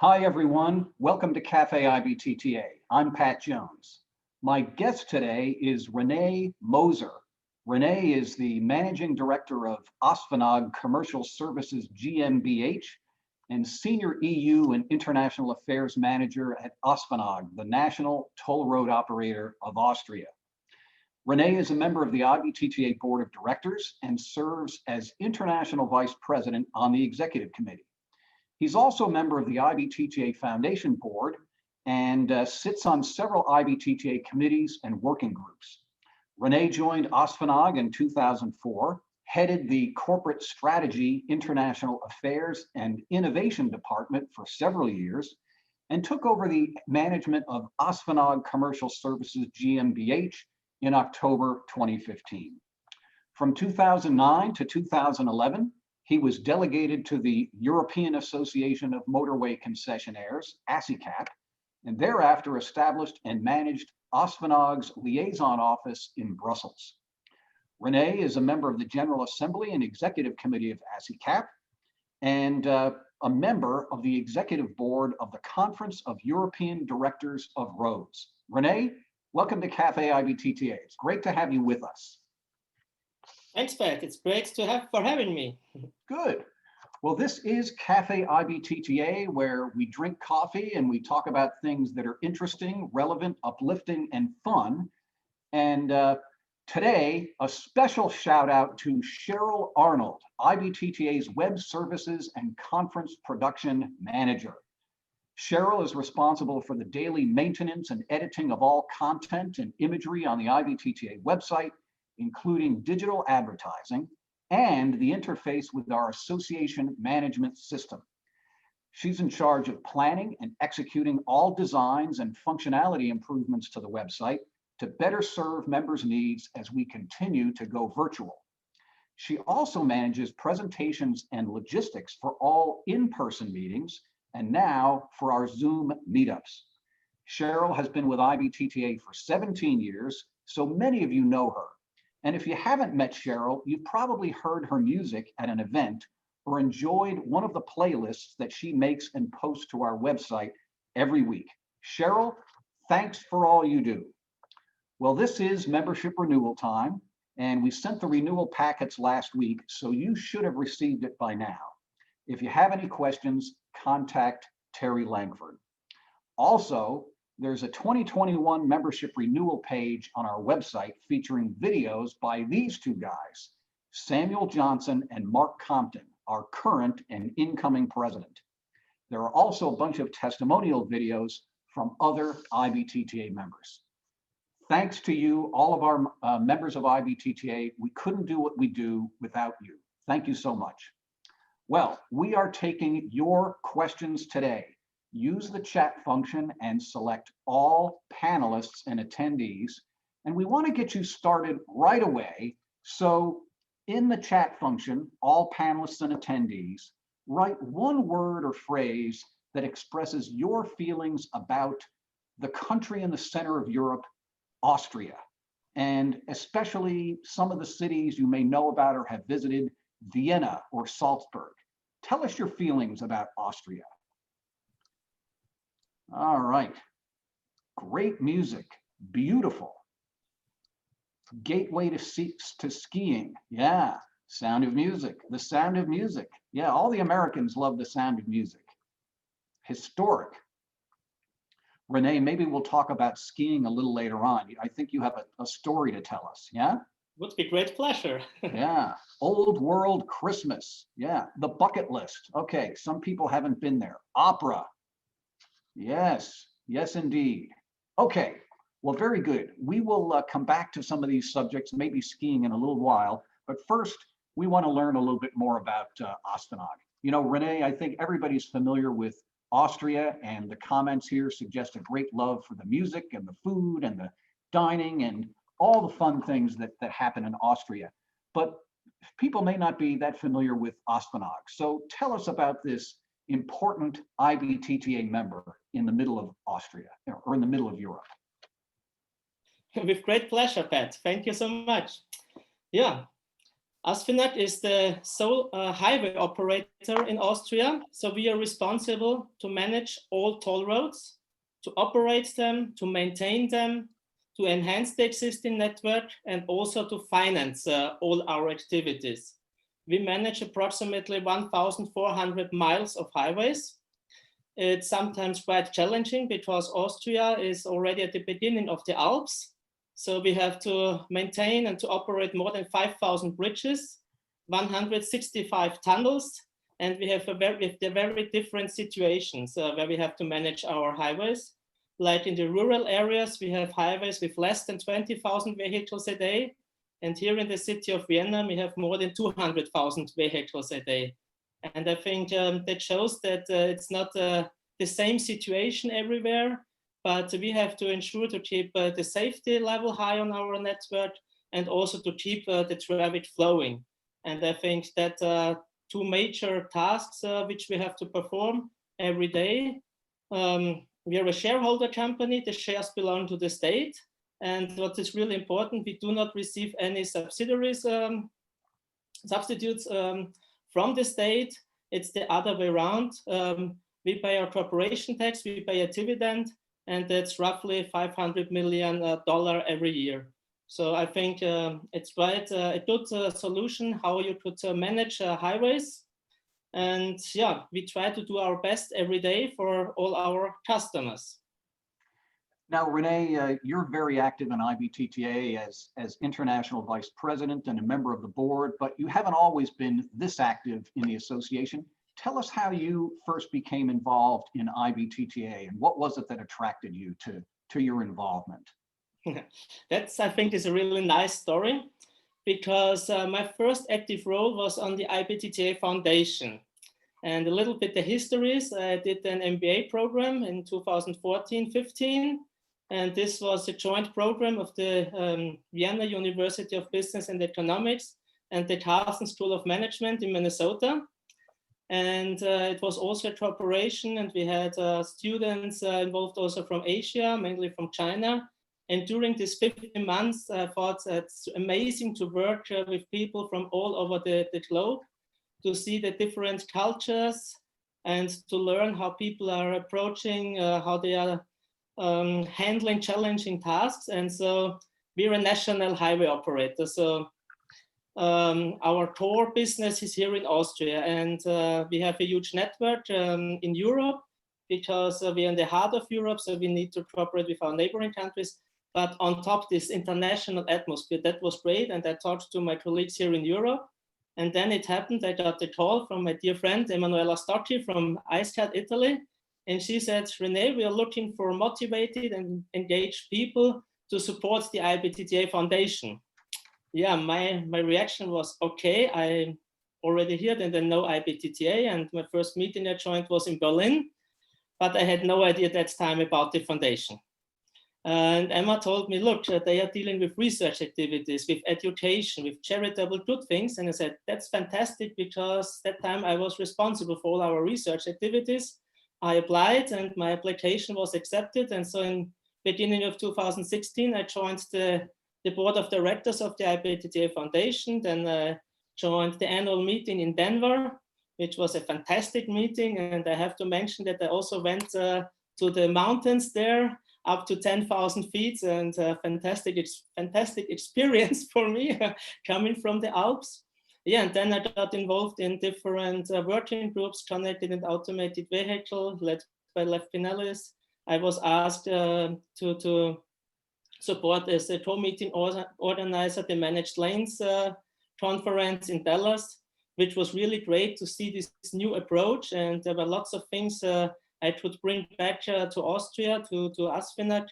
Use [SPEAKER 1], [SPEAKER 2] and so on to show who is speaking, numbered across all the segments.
[SPEAKER 1] Hi, everyone. Welcome to Café IBTTA. I'm Pat Jones. My guest today is René Moser. Renee is the Managing Director of ASFINAG Commercial Services GmbH and Senior EU and International Affairs Manager at ASFINAG, the National Toll Road Operator of Austria. Renee is a member of the IBTTA Board of Directors and serves as International Vice President on the Executive Committee. He's also a member of the IBTTA Foundation Board and sits on several IBTTA committees and working groups. Renee joined ASFINAG in 2004, headed the Corporate Strategy, International Affairs, and Innovation Department for several years, and took over the management of ASFINAG Commercial Services GmbH in October 2015. From 2009 to 2011, he was delegated to the European Association of Motorway Concessionaires, ASICAP, and thereafter established and managed ASFINAG's liaison office in Brussels. Renee is a member of the General Assembly and Executive Committee of ASICAP and a member of the Executive Board of the Conference of European Directors of Roads. Renee, welcome to Café IBTTA. It's great to have you with us.
[SPEAKER 2] Thanks, Pat. It's great for having me.
[SPEAKER 1] Good. Well, this is Café IBTTA, where we drink coffee and we talk about things that are interesting, relevant, uplifting, and fun. And today, a special shout out to Cheryl Arnold, IBTTA's Web Services and Conference Production Manager. Cheryl is responsible for the daily maintenance and editing of all content and imagery on the IBTTA website, including digital advertising and the interface with our association management system. She's in charge of planning and executing all designs and functionality improvements to the website to better serve members' needs as we continue to go virtual. She also manages presentations and logistics for all in-person meetings and now for our Zoom meetups. Cheryl has been with IBTTA for 17 years, so many of you know her. And if you haven't met Cheryl, you've probably heard her music at an event or enjoyed one of the playlists that she makes and posts to our website every week. Cheryl, thanks for all you do. Well, this is membership renewal time, and we sent the renewal packets last week, so you should have received it by now. If you have any questions, contact Terry Langford. Also, there's a 2021 membership renewal page on our website featuring videos by these two guys, Samuel Johnson and Mark Compton, our current and incoming president. There are also a bunch of testimonial videos from other IBTTA members. Thanks to you, all of our members of IBTTA. We couldn't do what we do without you. Thank you so much. Well, we are taking your questions today. Use the chat function and select all panelists and attendees. And we want to get you started right away. So in the chat function, all panelists and attendees, write one word or phrase that expresses your feelings about the country in the center of Europe, Austria, and especially some of the cities you may know about or have visited, Vienna or Salzburg. Tell us your feelings about Austria. All right, great music, beautiful. Gateway to skiing, yeah, Sound of Music, the Sound of Music. Yeah, all the Americans love the Sound of Music. Historic. Renee, maybe we'll talk about skiing a little later on. I think you have a story to tell us, yeah?
[SPEAKER 2] Would be great pleasure.
[SPEAKER 1] Yeah, Old World Christmas, yeah, the bucket list. Okay, some people haven't been there. Opera. Yes, yes, indeed. Okay, well, very good. We will come back to some of these subjects, maybe skiing in a little while. But first, we want to learn a little bit more about ASFINAG. You know, Renee, I think everybody's familiar with Austria, and the comments here suggest a great love for the music and the food and the dining and all the fun things that happen in Austria. But people may not be that familiar with ASFINAG. So tell us about this important IBTTA member in the middle of Austria, or in the middle of Europe.
[SPEAKER 2] With great pleasure, Pat. Thank you so much. Yeah, ASFINAG is the sole highway operator in Austria. So we are responsible to manage all toll roads, to operate them, to maintain them, to enhance the existing network, and also to finance all our activities. We manage approximately 1,400 miles of highways. It's sometimes quite challenging because Austria is already at the beginning of the Alps. So we have to maintain and to operate more than 5,000 bridges, 165 tunnels, and we have very different situations where we have to manage our highways. Like in the rural areas, we have highways with less than 20,000 vehicles a day. And here in the city of Vienna, we have more than 200,000 vehicles a day. And I think that shows that it's not the same situation everywhere, but we have to ensure to keep the safety level high on our network and also to keep the traffic flowing. And I think that two major tasks which we have to perform every day. We are a shareholder company, the shares belong to the state. And what is really important, we do not receive any substitutes from the state. It's the other way around. We pay our corporation tax, we pay a dividend, and that's roughly $500 million every year. So I think it's quite a good solution how you could manage highways. And yeah, we try to do our best every day for all our customers.
[SPEAKER 1] Now, Renee, you're very active in IBTTA as International Vice President and a member of the board, but you haven't always been this active in the association. Tell us how you first became involved in IBTTA and what was it that attracted you to your involvement?
[SPEAKER 2] That's, I think, is a really nice story because my first active role was on the IBTTA Foundation. And a little bit the histories, I did an MBA program in 2014-15. And this was a joint program of the Vienna University of Business and Economics and the Carleton School of Management in Minnesota. And it was also a cooperation, and we had students involved also from Asia, mainly from China. And during these 15 months, I thought it's amazing to work with people from all over the globe, to see the different cultures and to learn how people are approaching, how they are handling challenging tasks. And so we're a national highway operator. So our core business is here in Austria, and we have a huge network in Europe because we're in the heart of Europe, so we need to cooperate with our neighboring countries. But on top, this international atmosphere, that was great. And I talked to my colleagues here in Europe. And then it happened, I got a call from my dear friend, Emanuela Stocchi from ISCAD, Italy. And she said, Renee, we are looking for motivated and engaged people to support the IBTTA Foundation. Yeah, my reaction was, okay, I already heard and I know IBTTA, and my first meeting I joined was in Berlin, but I had no idea at that time about the foundation. And Emma told me, look, they are dealing with research activities, with education, with charitable good things. And I said, that's fantastic, because that time I was responsible for all our research activities. I applied and my application was accepted. And so in beginning of 2016, I joined the board of directors of the IBTTA Foundation. Then I joined the annual meeting in Denver, which was a fantastic meeting. And I have to mention that I also went to the mountains there, up to 10,000 feet, and fantastic experience for me coming from the Alps. Yeah, and then I got involved in different working groups, connected and automated vehicle, led by Lev Pinellis. I was asked to support as a co-meeting organizer the Managed Lanes conference in Dallas, which was really great to see this new approach. And there were lots of things I could bring back to Austria, to ASFINAG.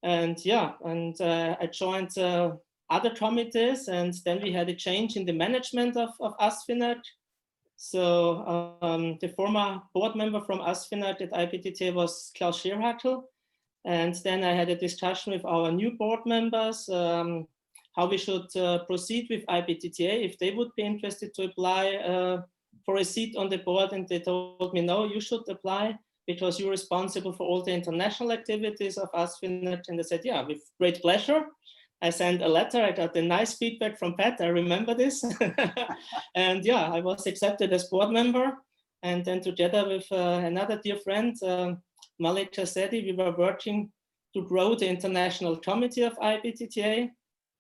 [SPEAKER 2] And yeah, and I joined other committees, and then we had a change in the management of ASFINAG. So the former board member from ASFINAG at IBTTA was Klaus Schierhackel. And then I had a discussion with our new board members, how we should proceed with IBTTA, if they would be interested to apply for a seat on the board. And they told me, no, you should apply because you're responsible for all the international activities of ASFINAG. And I said, yeah, with great pleasure. I sent a letter. I got a nice feedback from Pat. I remember this. And yeah, I was accepted as board member. And then together with another dear friend, Malik Jasedi, we were working to grow the international committee of IBTTA.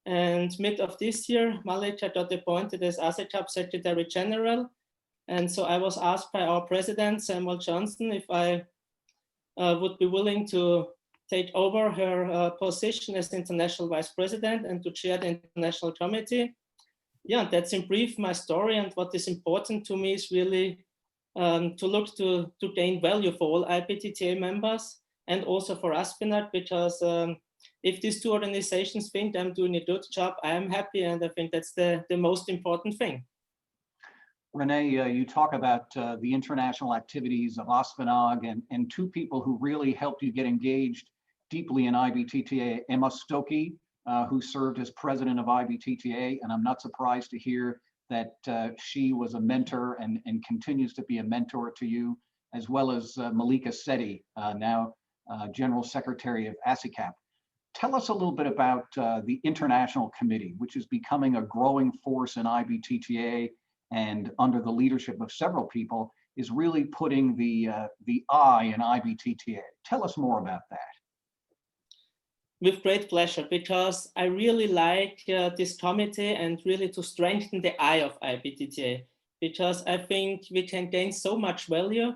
[SPEAKER 2] And mid of this year, Malik got appointed as ASECAP Secretary General. And so I was asked by our president, Samuel Johnson, if I would be willing to take over her position as international vice president and to chair the international committee. Yeah, that's in brief my story. And what is important to me is really to look to gain value for all IBTTA members and also for ASFINAG, because if these two organizations think I'm doing a good job, I am happy, and I think that's the most important thing.
[SPEAKER 1] Renee, you talk about the international activities of ASFINAG and two people who really helped you get engaged deeply in IBTTA, Emma Stokey, who served as president of IBTTA, and I'm not surprised to hear that she was a mentor and continues to be a mentor to you, as well as Malika Seti, now General Secretary of ASECAP. Tell us a little bit about the International Committee, which is becoming a growing force in IBTTA, and under the leadership of several people, is really putting the I in IBTTA. Tell us more about that.
[SPEAKER 2] With great pleasure, because I really like this committee and really to strengthen the I of IBTTA, because I think we can gain so much value.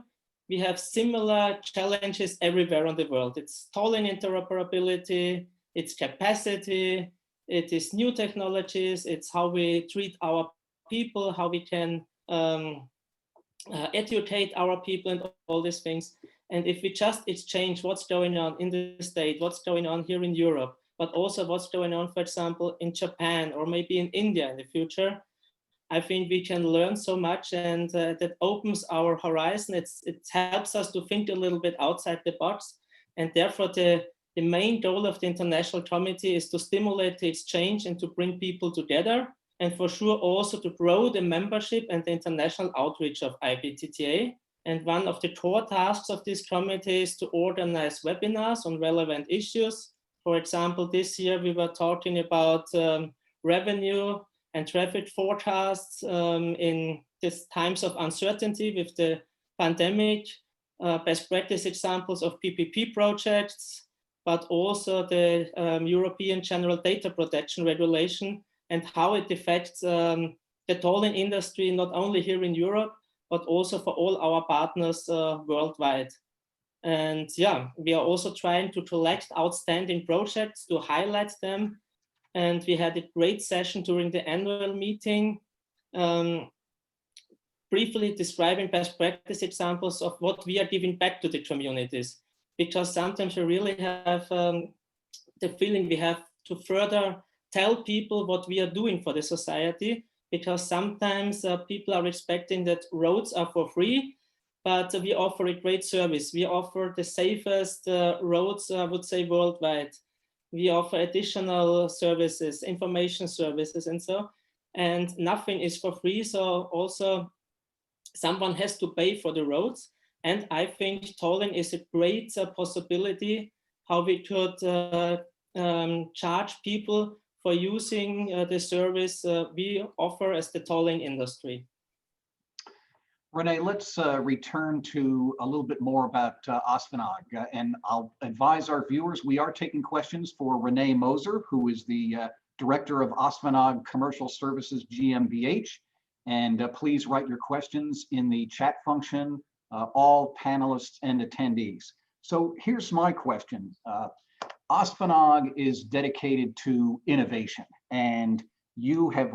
[SPEAKER 2] We have similar challenges everywhere on the world. It's tolling interoperability, it's capacity, it is new technologies, it's how we treat our people, how we can educate our people and all these things. And if we just exchange what's going on in the state, what's going on here in Europe, but also what's going on, for example, in Japan or maybe in India in the future, I think we can learn so much, and that opens our horizon. It helps us to think a little bit outside the box. And therefore, the main goal of the International Committee is to stimulate the exchange and to bring people together. And for sure, also to grow the membership and the international outreach of IBTTA. And one of the core tasks of this committee is to organize webinars on relevant issues. For example, this year we were talking about revenue and traffic forecasts in these times of uncertainty with the pandemic, best practice examples of PPP projects, but also the European General Data Protection Regulation and how it affects the tolling industry, not only here in Europe, but also for all our partners worldwide. And yeah, we are also trying to collect outstanding projects to highlight them. And we had a great session during the annual meeting, briefly describing best practice examples of what we are giving back to the communities. Because sometimes we really have the feeling we have to further tell people what we are doing for the society, because sometimes people are expecting that roads are for free, but we offer a great service. We offer the safest roads, I would say, worldwide. We offer additional services, information services, and so, and nothing is for free. So also someone has to pay for the roads. And I think tolling is a great possibility how we could charge people for using the service we offer as the tolling industry.
[SPEAKER 1] Renee, let's return to a little bit more about ASFINAG, and I'll advise our viewers, we are taking questions for René Moser, who is the Director of ASFINAG Commercial Services GmbH, and please write your questions in the chat function, all panelists and attendees. So here's my question. ASFINAG is dedicated to innovation, and you have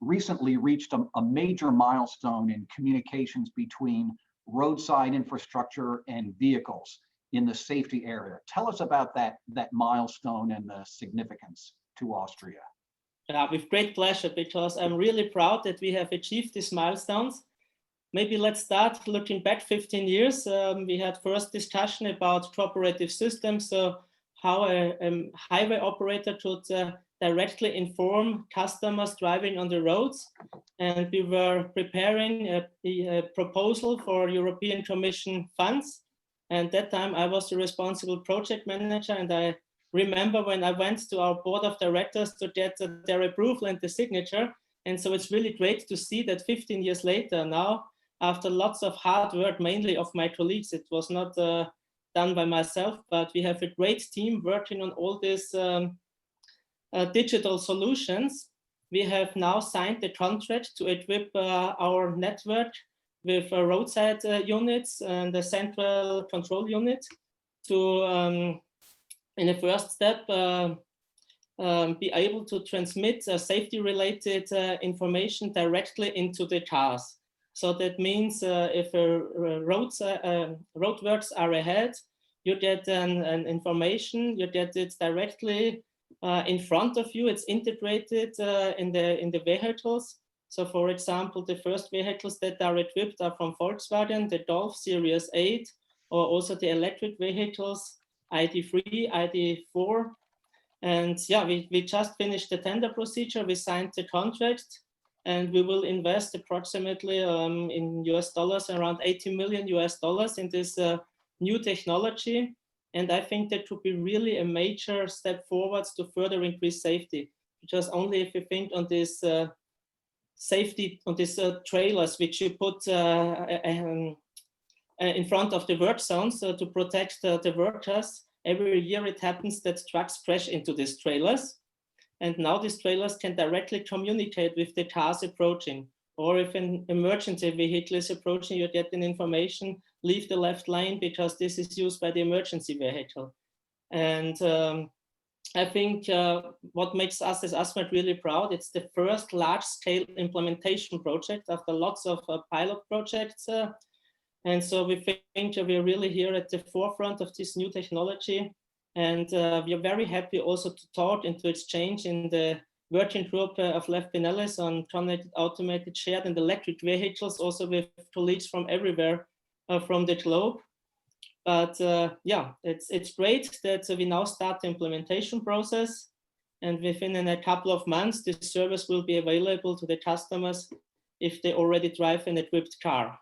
[SPEAKER 1] recently reached a major milestone in communications between roadside infrastructure and vehicles in the safety area. Tell us about that milestone and the significance to Austria.
[SPEAKER 2] With great pleasure, because I'm really proud that we have achieved these milestones. Maybe let's start looking back 15 years. We had first discussion about cooperative systems, so how a highway operator could directly inform customers driving on the roads. And we were preparing a proposal for European Commission funds. And that time I was the responsible project manager, and I remember when I went to our board of directors to get their approval and the signature. And so it's really great to see that 15 years later now, after lots of hard work, mainly of my colleagues, it was not done by myself, but we have a great team working on all these digital solutions. We have now signed the contract to equip our network with roadside units and the central control unit to, in the first step, be able to transmit safety-related information directly into the cars. So that means if roadworks are ahead, you get an information, you get it directly in front of you. It's integrated in the vehicles. So for example, the first vehicles that are equipped are from Volkswagen, the Golf Series 8, or also the electric vehicles, ID3, ID4. And yeah, we just finished the tender procedure. We signed the contract, and we will invest approximately in US dollars, around $80 million in this new technology. And I think that could be really a major step forwards to further increase safety, because only if you think on this safety, on these trailers, which you put in front of the work zones to protect the workers, every year it happens that trucks crash into these trailers. And now these trailers can directly communicate with the cars approaching. Or if an emergency vehicle is approaching, you get an information, leave the left lane because this is used by the emergency vehicle. And I think what makes us as ASFINAG really proud, it's the first large-scale implementation project after lots of pilot projects. And so we think we're really here at the forefront of this new technology. And we are very happy also to talk and to exchange in the working group of Left Pinellas on connected, automated, shared and electric vehicles, also with colleagues from everywhere from the globe. But yeah, it's great that we now start the implementation process. And within a couple of months, this service will be available to the customers if they already drive an equipped car.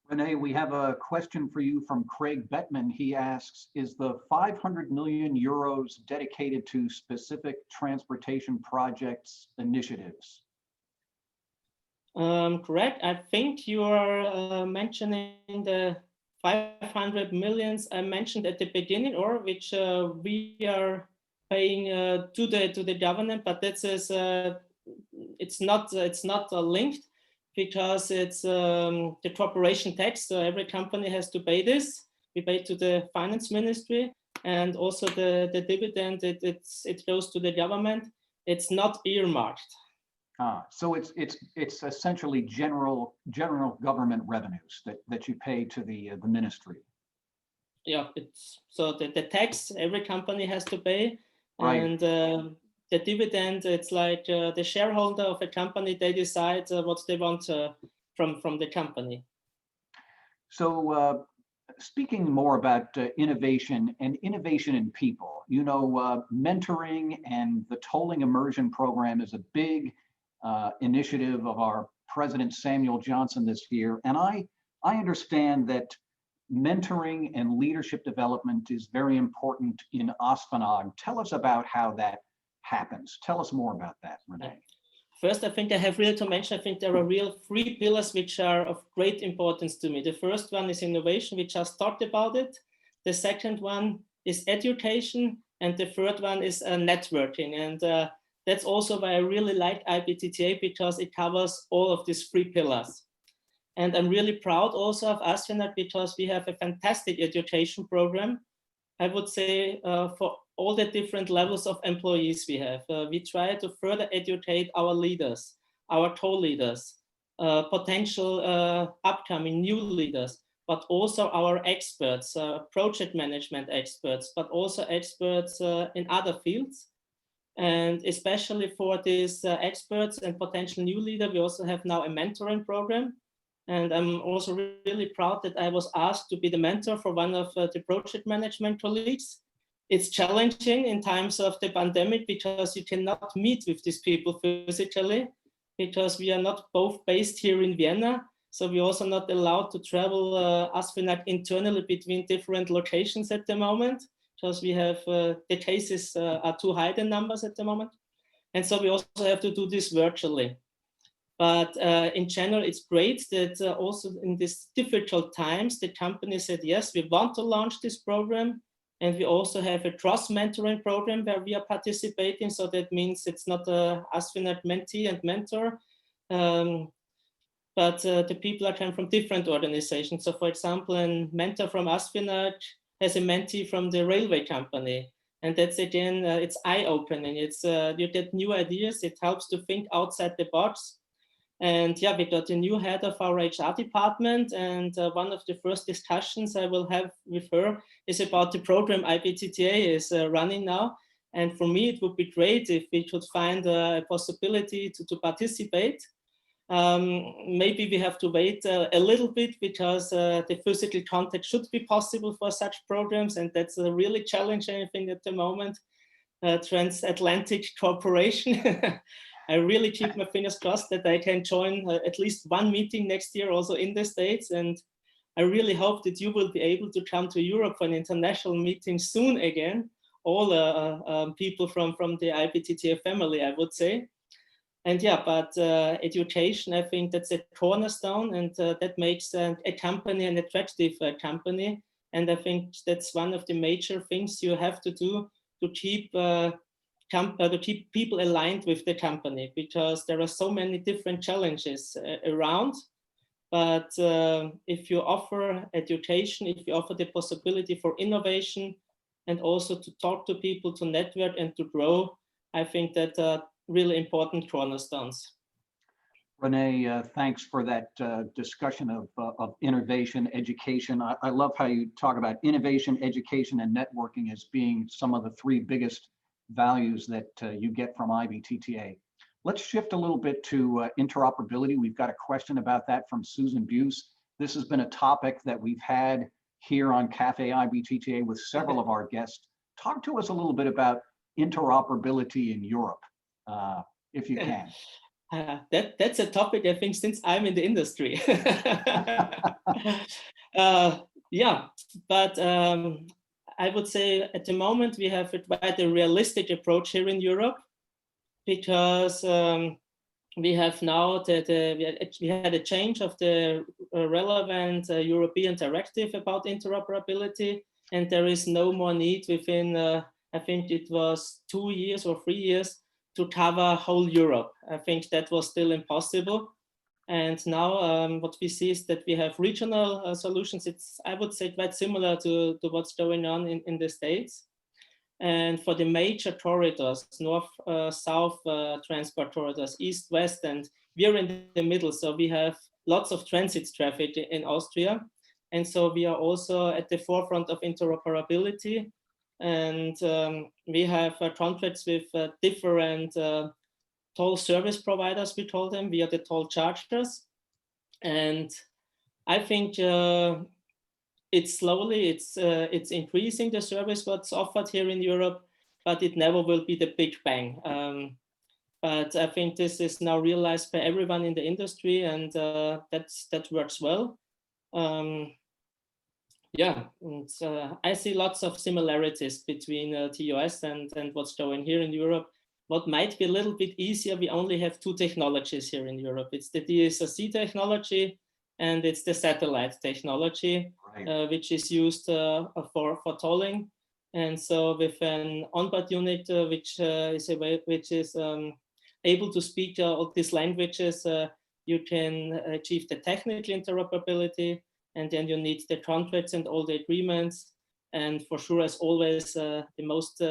[SPEAKER 1] Renee, we have a question for you from Craig Bettman. He asks, is the 500 million euros dedicated to specific transportation projects initiatives?
[SPEAKER 2] Correct. I think you are mentioning the 500 millions I mentioned at the beginning, or which we are paying to the government, but that is it's not linked, because it's the corporation tax. So every company has to pay this. We pay to the finance ministry, and also the dividend, it goes to the government. It's not earmarked.
[SPEAKER 1] So it's essentially general government revenues that you pay to the ministry.
[SPEAKER 2] Yeah, it's so the tax every company has to pay,
[SPEAKER 1] right.
[SPEAKER 2] And the dividend, it's like the shareholder of a company, they decide what they want from the company.
[SPEAKER 1] So speaking more about innovation and innovation in people, you know, mentoring and the tolling immersion program is a big initiative of our President Samuel Johnson this year. And I understand that mentoring and leadership development is very important in ASFINAG. Tell us about how that happens. Tell us more about that, Renee.
[SPEAKER 2] First, I think I have really to mention, I think there are real 3 pillars which are of great importance to me. The first one is innovation. We just talked about it. The second one is education. And the third one is networking. And that's also why I really like IBTTA, because it covers all of these 3 pillars. And I'm really proud also of ASFINAG, because we have a fantastic education program, I would say, for all the different levels of employees we have. We try to further educate our leaders, our co-leaders, potential upcoming new leaders, but also our experts, project management experts, but also experts in other fields. And especially for these experts and potential new leader, we also have now a mentoring program. And I'm also really proud that I was asked to be the mentor for one of the project management colleagues. It's challenging in times of the pandemic, because you cannot meet with these people physically, because we are not both based here in Vienna. So we're also not allowed to travel ASFINAG internally between different locations at the moment. because we have the cases are too high in numbers at the moment. And so we also have to do this virtually. But in general, it's great that also in these difficult times, the company said, yes, we want to launch this program. And we also have a trust mentoring program where we are participating. So that means it's not a ASFINAG mentee and mentor, but the people are coming from different organizations. So for example, a mentor from ASFINAG has a mentee from the railway company. And that's again, it's eye-opening. It's you get new ideas. It helps to think outside the box. And yeah, we got a new head of our HR department. And one of the first discussions I will have with her is about the program IBTTA is running now. And for me, it would be great if we could find a possibility to participate. Maybe we have to wait a little bit because the physical contact should be possible for such programs. And that's a really challenging thing at the moment, transatlantic cooperation. I really keep my fingers crossed that I can join at least one meeting next year also in the States. And I really hope that you will be able to come to Europe for an international meeting soon again. All people from the IBTTA family, I would say. And yeah, but education, I think that's a cornerstone, and that makes a company an attractive company. And I think that's one of the major things you have to do to keep people aligned with the company, because there are so many different challenges around. But if you offer education, if you offer the possibility for innovation and also to talk to people, to network and to grow, I think that really important cornerstones.
[SPEAKER 1] Renee, thanks for that discussion of innovation, education. I love how you talk about innovation, education, and networking as being some of the three biggest values that you get from IBTTA. Let's shift a little bit to interoperability. We've got a question about that from Susan Buse. This has been a topic that we've had here on Café IBTTA with several of our guests. Talk to us a little bit about interoperability in Europe, if you can.
[SPEAKER 2] That's a topic, I think, since I'm in the industry. Yeah, but I would say at the moment we have quite a realistic approach here in Europe, because we have now we had a change of the relevant European directive about interoperability, and there is no more need within, I think it was 2 years or 3 years, to cover whole Europe. I think that was still impossible. And now what we see is that we have regional solutions. It's, I would say, quite similar to what's going on in the States. And for the major corridors, north, south transport corridors, east, west, and we're in the middle. So we have lots of transit traffic in Austria. And so we are also at the forefront of interoperability. And we have contracts with different toll service providers, we call them, via the toll chargers. And I think it's slowly, it's increasing the service what's offered here in Europe, but it never will be the big bang. But I think this is now realized by everyone in the industry, and that works well. Yeah, and I see lots of similarities between TOS and what's going here in Europe. What might be a little bit easier, we only have two technologies here in Europe. It's the DSRC technology and it's the satellite technology, right, which is used for tolling. And so with an onboard unit, which is able to speak all these languages, you can achieve the technical interoperability. And then you need the contracts and all the agreements. And for sure, as always, the most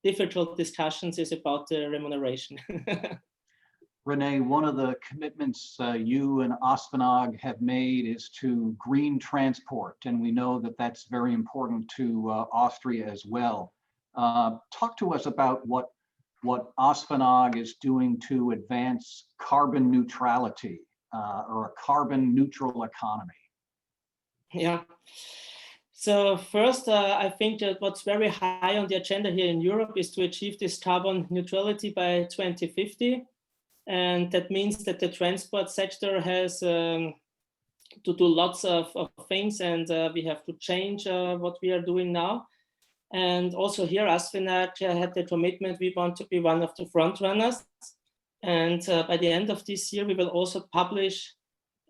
[SPEAKER 2] difficult discussions is about the remuneration.
[SPEAKER 1] Renee, one of the commitments you and ASFINAG have made is to green transport. And we know that that's very important to Austria as well. Talk to us about what ASFINAG is doing to advance carbon neutrality or a carbon neutral economy.
[SPEAKER 2] Yeah. So first, I think that what's very high on the agenda here in Europe is to achieve this carbon neutrality by 2050. And that means that the transport sector has to do lots of things, and we have to change what we are doing now. And also here, ASFINAG had the commitment, we want to be one of the front runners. And by the end of this year, we will also publish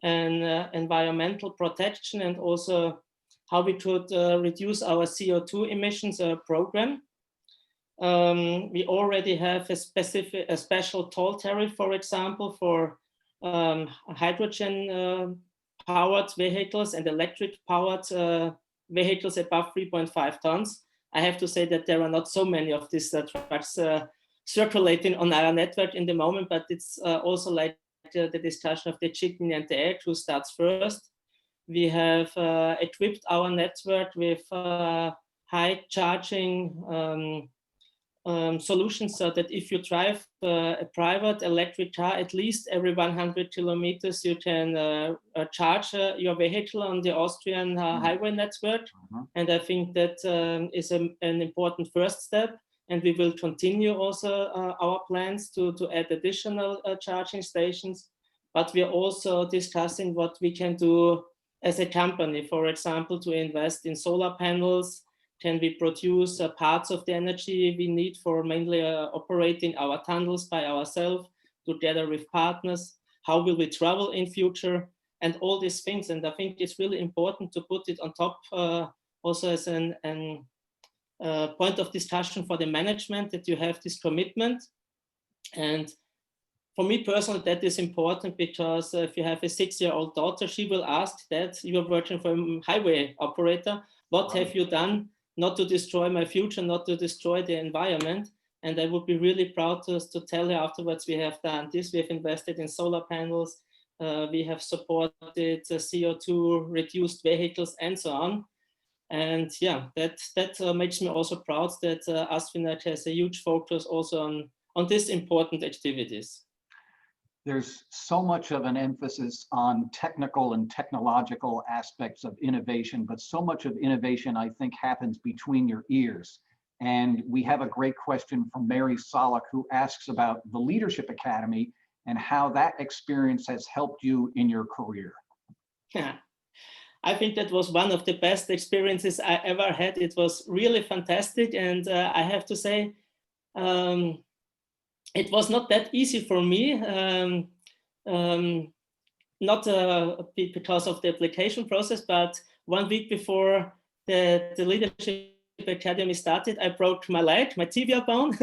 [SPEAKER 2] an environmental protection and also how we could reduce our CO2 emissions program. We already have a special toll tariff, for example, for hydrogen powered vehicles and electric powered vehicles above 3.5 tons. I have to say that there are not so many of these trucks circulating on our network in the moment, but it's also like the discussion of the chicken and the egg, who starts first. We have equipped our network with high charging solutions, so that if you drive a private electric car, at least every 100 kilometers, you can charge your vehicle on the Austrian highway network. And I think that is an important first step. And we will continue also our plans to add additional charging stations. But we are also discussing what we can do as a company, for example, to invest in solar panels. Can we produce parts of the energy we need for mainly operating our tunnels by ourselves together with partners? How will we travel in future? And all these things. And I think it's really important to put it on top also as an point of discussion for the management, that you have this commitment. And for me personally, that is important, because if you have a 6-year-old daughter, she will ask that you are working for a highway operator. What have you done not to destroy my future, not to destroy the environment? And I would be really proud to tell her afterwards, we have done this, we have invested in solar panels, we have supported CO2 reduced vehicles and so on. And yeah, that makes me also proud that ASFINAG has a huge focus also on these important activities.
[SPEAKER 1] There's so much of an emphasis on technical and technological aspects of innovation, but so much of innovation, I think, happens between your ears. And we have a great question from Mary Solak, who asks about the Leadership Academy and how that experience has helped you in your career.
[SPEAKER 2] Yeah, I think that was one of the best experiences I ever had. It was really fantastic. And I have to say, it was not that easy for me, not because of the application process, but 1 week before the Leadership Academy started, I broke my leg, my tibia bone,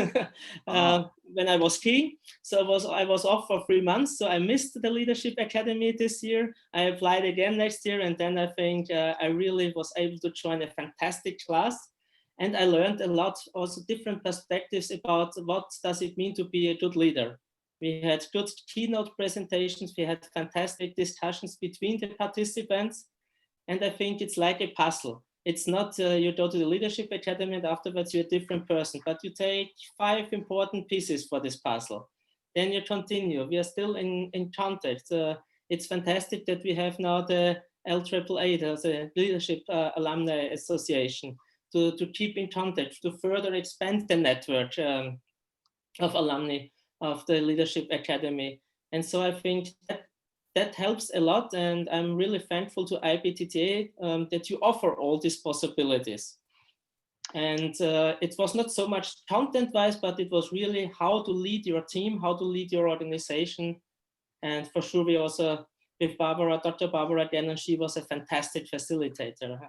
[SPEAKER 2] when I was skiing. So I was off for 3 months. So I missed the Leadership Academy this year. I applied again next year. And then I think I really was able to join a fantastic class. And I learned a lot, also different perspectives about what does it mean to be a good leader. We had good keynote presentations. We had fantastic discussions between the participants. And I think it's like a puzzle. It's not you go to the Leadership Academy and afterwards you're a different person, but you take 5 important pieces for this puzzle. Then you continue. We are still in contact. It's fantastic that we have now the LAAA, the Leadership Alumni Association, to keep in contact, to further expand the network of alumni of the Leadership Academy. And so I think that helps a lot. And I'm really thankful to IBTTA that you offer all these possibilities. And it was not so much content-wise, but it was really how to lead your team, how to lead your organization. And for sure, we also, with Barbara, Dr. Barbara Gannon, she was a fantastic facilitator.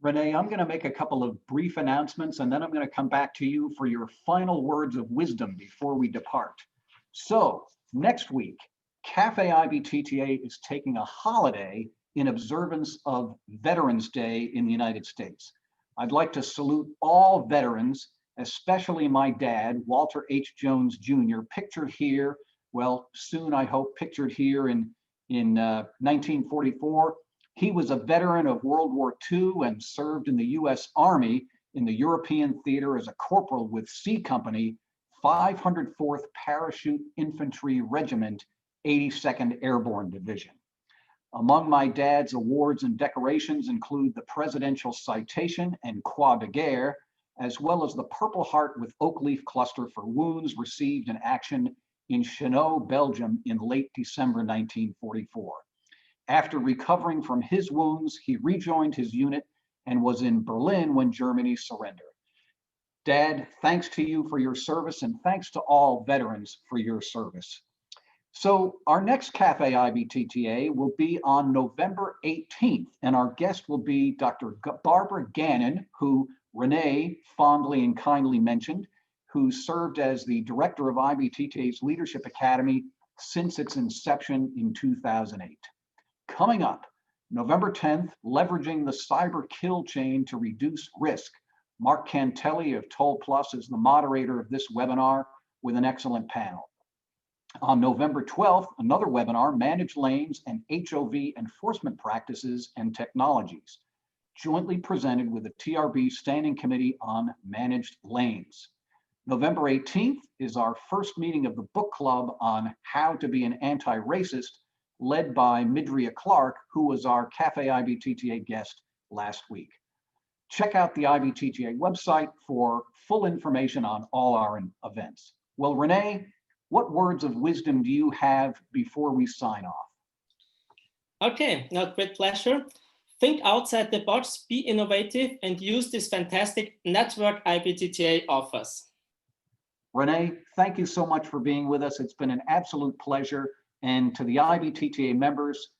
[SPEAKER 1] Renee, I'm going to make a couple of brief announcements, and then I'm going to come back to you for your final words of wisdom before we depart. So next week, Café IBTTA is taking a holiday in observance of Veterans Day in the United States. I'd like to salute all veterans, especially my dad, Walter H. Jones Jr., pictured here, well, soon I hope pictured here in 1944. He was a veteran of World War II and served in the U.S. Army in the European theater as a corporal with C Company, 504th Parachute Infantry Regiment, 82nd Airborne Division. Among my dad's awards and decorations include the Presidential Citation and Croix de Guerre, as well as the Purple Heart with Oak Leaf Cluster for wounds received in action in Chenot, Belgium in late December 1944. After recovering from his wounds, he rejoined his unit and was in Berlin when Germany surrendered. Dad, thanks to you for your service, and thanks to all veterans for your service. So our next Café IBTTA will be on November 18th, and our guest will be Dr. Barbara Gannon, who Renee fondly and kindly mentioned, who served as the director of IBTTA's Leadership Academy since its inception in 2008. Coming up, November 10th, leveraging the cyber kill chain to reduce risk. Mark Cantelli of Toll Plus is the moderator of this webinar with an excellent panel. On November 12th, another webinar, Managed Lanes and HOV Enforcement Practices and Technologies, jointly presented with the TRB Standing Committee on Managed Lanes. November 18th is our first meeting of the book club on how to be an anti-racist, led by Midria Clark, who was our Café IBTTA guest last week. Check out the IBTTA website for full information on all our events. Well, Renee, what words of wisdom do you have before we sign off?
[SPEAKER 2] Okay, now great pleasure. Think outside the box, be innovative, and use this fantastic network IBTTA offers.
[SPEAKER 1] Renee, thank you so much for being with us. It's been an absolute pleasure. And to the IBTTA members,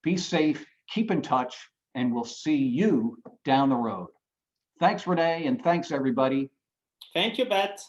[SPEAKER 1] be safe, keep in touch, and we'll see you down the road. Thanks, Renee, and thanks, everybody.
[SPEAKER 2] Thank you, Bat.